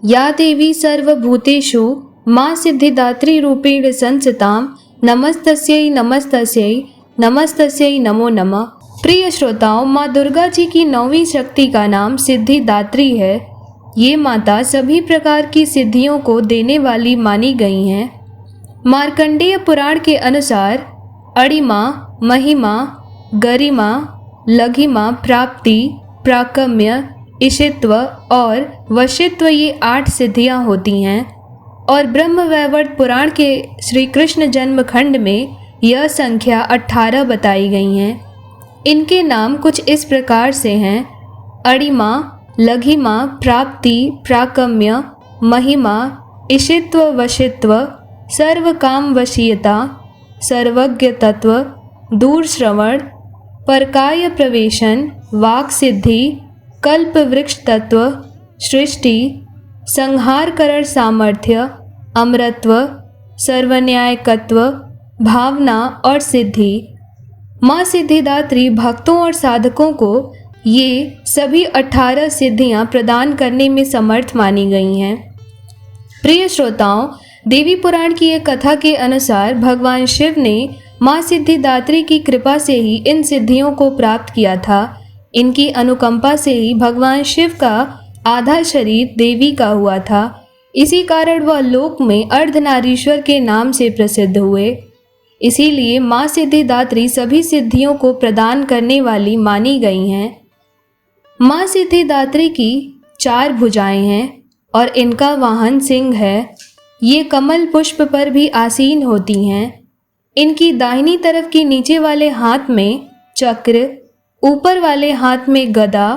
या देवी सर्वभूतेषु माँ सिद्धिदात्री रूपेण संस्थितां नमस्तस्यै नमस्तस्यै नमस्तस्यै नमो नमः। प्रिय श्रोताओं, माँ दुर्गा जी की 9वीं शक्ति का नाम सिद्धिदात्री है। ये माता सभी प्रकार की सिद्धियों को देने वाली मानी गई हैं। मार्कंडेय पुराण के अनुसार अणिमा, महिमा, गरिमा, लघिमा, प्राप्ति, प्राकम्य, ईशित्व और वशित्व ये 8 सिद्धियां होती हैं और ब्रह्मवैवर्त पुराण के श्री कृष्ण जन्म खंड में यह संख्या 18 बताई गई हैं। इनके नाम कुछ इस प्रकार से हैं: अणिमा, लघिमा, प्राप्ति, प्राकम्य, महिमा, ईशित्व, वशित्व, सर्वकाम वशीयता, सर्वज्ञ तत्व, दूर श्रवण, परकाय प्रवेशन, वाक् सिद्धि, कल्प वृक्ष तत्व, सृष्टि, संहार करण सामर्थ्य, अमरत्व, सर्वन्यायकत्व, भावना और सिद्धि। माँ सिद्धिदात्री भक्तों और साधकों को ये सभी 18 सिद्धियाँ प्रदान करने में समर्थ मानी गई हैं। प्रिय श्रोताओं, देवी पुराण की एक कथा के अनुसार भगवान शिव ने माँ सिद्धिदात्री की कृपा से ही इन सिद्धियों को प्राप्त किया था। इनकी अनुकंपा से ही भगवान शिव का आधा शरीर देवी का हुआ था। इसी कारण वह लोक में अर्धनारीश्वर के नाम से प्रसिद्ध हुए। इसीलिए माँ सिद्धिदात्री सभी सिद्धियों को प्रदान करने वाली मानी गई हैं। माँ सिद्धिदात्री की 4 भुजाएं हैं और इनका वाहन सिंह है। ये कमल पुष्प पर भी आसीन होती हैं। इनकी दाहिनी तरफ की नीचे वाले हाथ में चक्र, ऊपर वाले हाथ में गदा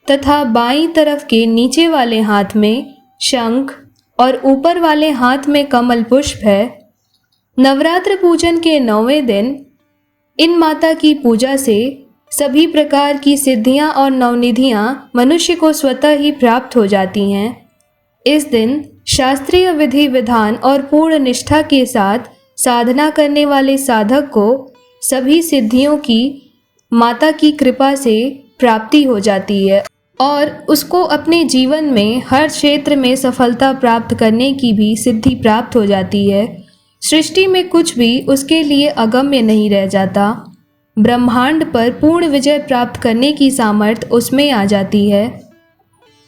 तथा बाईं तरफ के नीचे वाले हाथ में शंख और ऊपर वाले हाथ में कमल पुष्प है। नवरात्र पूजन के 9वें दिन इन माता की पूजा से सभी प्रकार की सिद्धियां और नवनिधियां मनुष्य को स्वतः ही प्राप्त हो जाती हैं। इस दिन शास्त्रीय विधि विधान और पूर्ण निष्ठा के साथ साधना करने वाले साधक को सभी सिद्धियों की माता की कृपा से प्राप्ति हो जाती है और उसको अपने जीवन में हर क्षेत्र में सफलता प्राप्त करने की भी सिद्धि प्राप्त हो जाती है। सृष्टि में कुछ भी उसके लिए अगम्य नहीं रह जाता। ब्रह्मांड पर पूर्ण विजय प्राप्त करने की सामर्थ्य उसमें आ जाती है।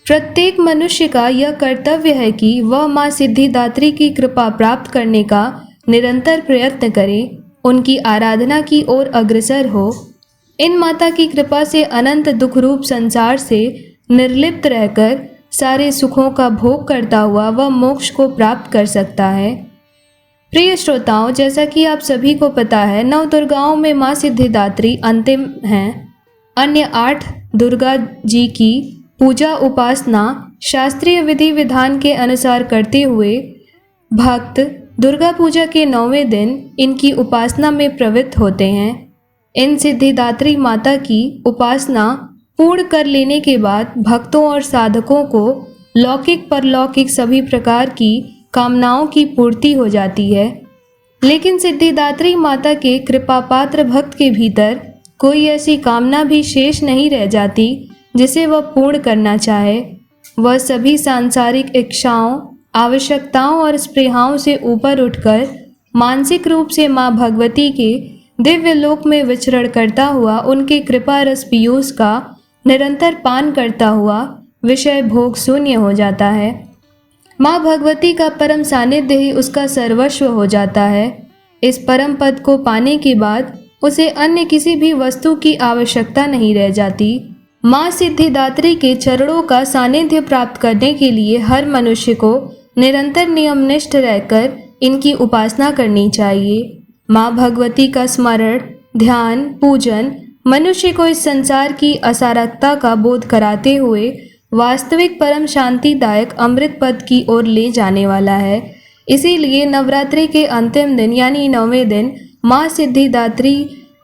प्रत्येक मनुष्य का यह कर्तव्य है कि वह माँ सिद्धिदात्री की कृपा प्राप्त करने का निरंतर प्रयत्न करे, उनकी आराधना की ओर अग्रसर हो। इन माता की कृपा से अनंत दुख रूप संसार से निर्लिप्त रहकर सारे सुखों का भोग करता हुआ वह मोक्ष को प्राप्त कर सकता है। प्रिय श्रोताओं, जैसा कि आप सभी को पता है, 9 दुर्गाओं में माँ सिद्धिदात्री अंतिम हैं। अन्य 8 दुर्गा जी की पूजा उपासना शास्त्रीय विधि विधान के अनुसार करते हुए भक्त दुर्गा पूजा के 9वें दिन इनकी उपासना में प्रवृत्त होते हैं। इन सिद्धिदात्री माता की उपासना पूर्ण कर लेने के बाद भक्तों और साधकों को लौकिक परलौकिक सभी प्रकार की कामनाओं की पूर्ति हो जाती है। लेकिन सिद्धिदात्री माता के कृपा पात्र भक्त के भीतर कोई ऐसी कामना भी शेष नहीं रह जाती जिसे वह पूर्ण करना चाहे। वह सभी सांसारिक इच्छाओं, आवश्यकताओं और स्पृहाओं से ऊपर उठकर मानसिक रूप से माँ भगवती के दिव्य लोक में विचरण करता हुआ उनके कृपा रस पीयूष का निरंतर पान करता हुआ विषय भोग शून्य हो जाता है। माँ भगवती का परम सानिध्य ही उसका सर्वस्व हो जाता है। इस परम पद को पाने के बाद उसे अन्य किसी भी वस्तु की आवश्यकता नहीं रह जाती। माँ सिद्धिदात्री के चरणों का सानिध्य प्राप्त करने के लिए हर मनुष्य को निरंतर नियमनिष्ठ रहकर इनकी उपासना करनी चाहिए। माँ भगवती का स्मरण, ध्यान, पूजन मनुष्य को इस संसार की असारकता का बोध कराते हुए वास्तविक परम शांतिदायक अमृत पद की ओर ले जाने वाला है। इसीलिए नवरात्रि के अंतिम दिन यानी 9वें दिन माँ सिद्धिदात्री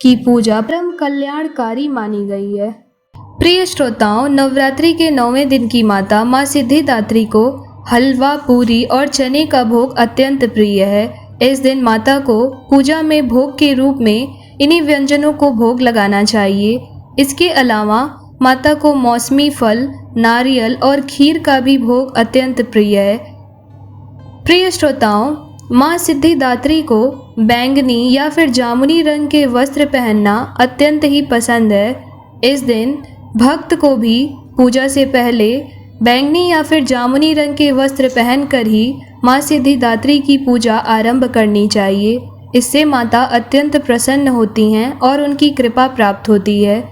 की पूजा परम कल्याणकारी मानी गई है। प्रिय श्रोताओं, नवरात्रि के 9वें दिन की माता माँ सिद्धिदात्री को हलवा, पूरी और चने का भोग अत्यंत प्रिय है। इस दिन माता को पूजा में भोग के रूप में इन्हीं व्यंजनों को भोग लगाना चाहिए। इसके अलावा माता को मौसमी फल, नारियल और खीर का भी भोग अत्यंत प्रिय है। प्रिय श्रोताओं, माँ सिद्धिदात्री को बैंगनी या फिर जामुनी रंग के वस्त्र पहनना अत्यंत ही पसंद है। इस दिन भक्त को भी पूजा से पहले बैंगनी या फिर जामुनी रंग के वस्त्र पहनकर ही माँ सिद्धिदात्री की पूजा आरंभ करनी चाहिए। इससे माता अत्यंत प्रसन्न होती हैं और उनकी कृपा प्राप्त होती है।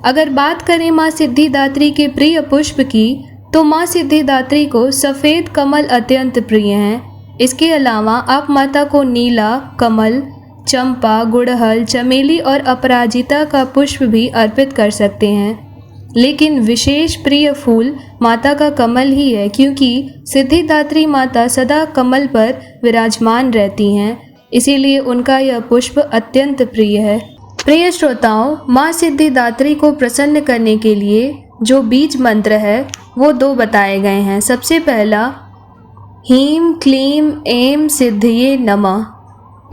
अगर बात करें माँ सिद्धिदात्री के प्रिय पुष्प की, तो माँ सिद्धिदात्री को सफ़ेद कमल अत्यंत प्रिय हैं। इसके अलावा आप माता को नीला कमल, चंपा, गुड़हल, चमेली और अपराजिता का पुष्प भी अर्पित कर सकते हैं। लेकिन विशेष प्रिय फूल माता का कमल ही है, क्योंकि सिद्धिदात्री माता सदा कमल पर विराजमान रहती हैं, इसीलिए उनका यह पुष्प अत्यंत प्रिय है। प्रिय श्रोताओं, माँ सिद्धिदात्री को प्रसन्न करने के लिए जो बीज मंत्र है वो 2 बताए गए हैं। सबसे पहला हीम क्लीम ऐं सिद्धये नमः।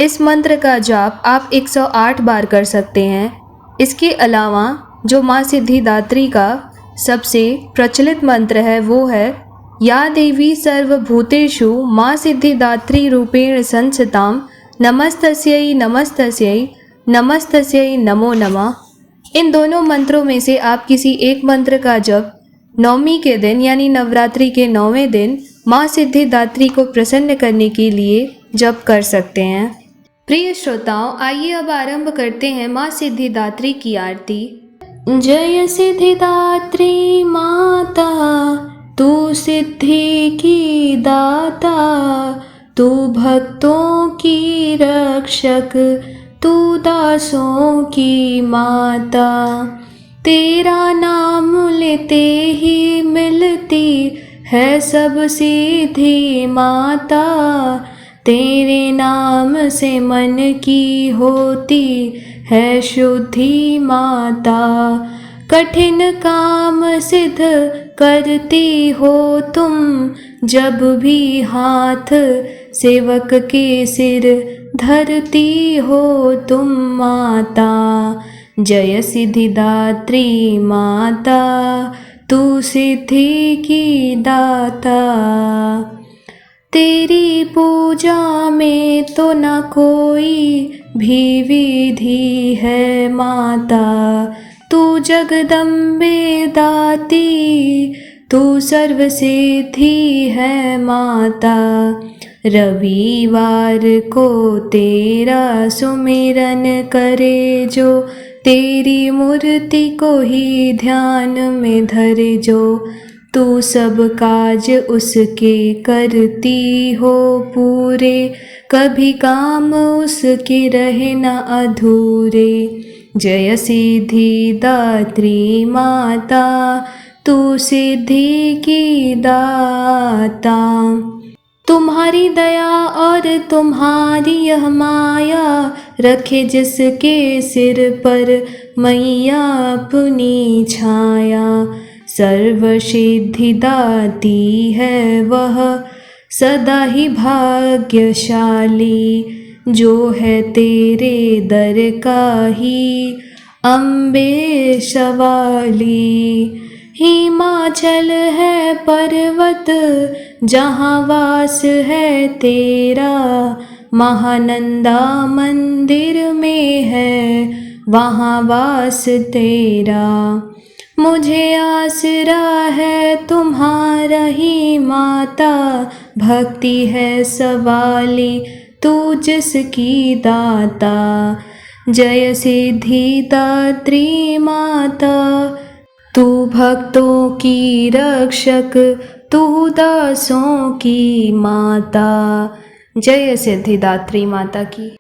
इस मंत्र का जाप आप 108 बार कर सकते हैं। इसके अलावा जो माँ सिद्धिदात्री का सबसे प्रचलित मंत्र है वो है या देवी सर्वभूतेषु माँ सिद्धिदात्री रूपेण संस्थितां नमस्तस्यै नमस्तस्यै नमस्तस्यै नमो नमः। इन दोनों मंत्रों में से आप किसी एक मंत्र का जप नवमी के दिन यानी नवरात्रि के 9वें दिन माँ सिद्धिदात्री को प्रसन्न करने के लिए जप कर सकते हैं। प्रिय श्रोताओं, आइए अब आरंभ करते हैं माँ सिद्धिदात्री की आरती। जय सिद्धिदात्री माता, तू सिद्धि की दाता, तू भक्तों की रक्षक, तू दासों की माता। तेरा नाम लेते ही मिलती है सब सिद्धि माता। तेरे नाम से मन की होती है शुद्धि माता। कठिन काम सिद्ध करती हो तुम, जब भी हाथ सेवक के सिर धरती हो तुम माता। जय सिद्धिदात्री माता, तू सिद्धि की दाता। तेरी पूजा में तो न कोई भी विधि है माता। तू जगदम्बे दाती, तू सर्वसिद्धि है माता। रविवार को तेरा सुमिरन करे जो, तेरी मूर्ति को ही ध्यान में धरे जो। तू सब काज उसके करती हो पूरे, कभी काम उसके रहे न अधूरे। जय सिद्धिदात्री माता, तू सिद्धि की दाता। तुम्हारी दया और तुम्हारी यह माया, रखे जिसके सिर पर मैया अपनी छाया। सर्वसिद्धि दाती है वह सदा ही भाग्यशाली, जो है तेरे दर का ही अम्बे सवाली। हिमाचल है पर्वत जहाँ वास है तेरा, महानंदा मंदिर में है वहाँ वास तेरा। मुझे आसरा है तुम्हारा ही माता, भक्ति है सवाली तू जिसकी दाता। जय सिद्धिदात्री माता, तू भक्तों की रक्षक, तू दासों की माता। जय सिद्धिदात्री माता की।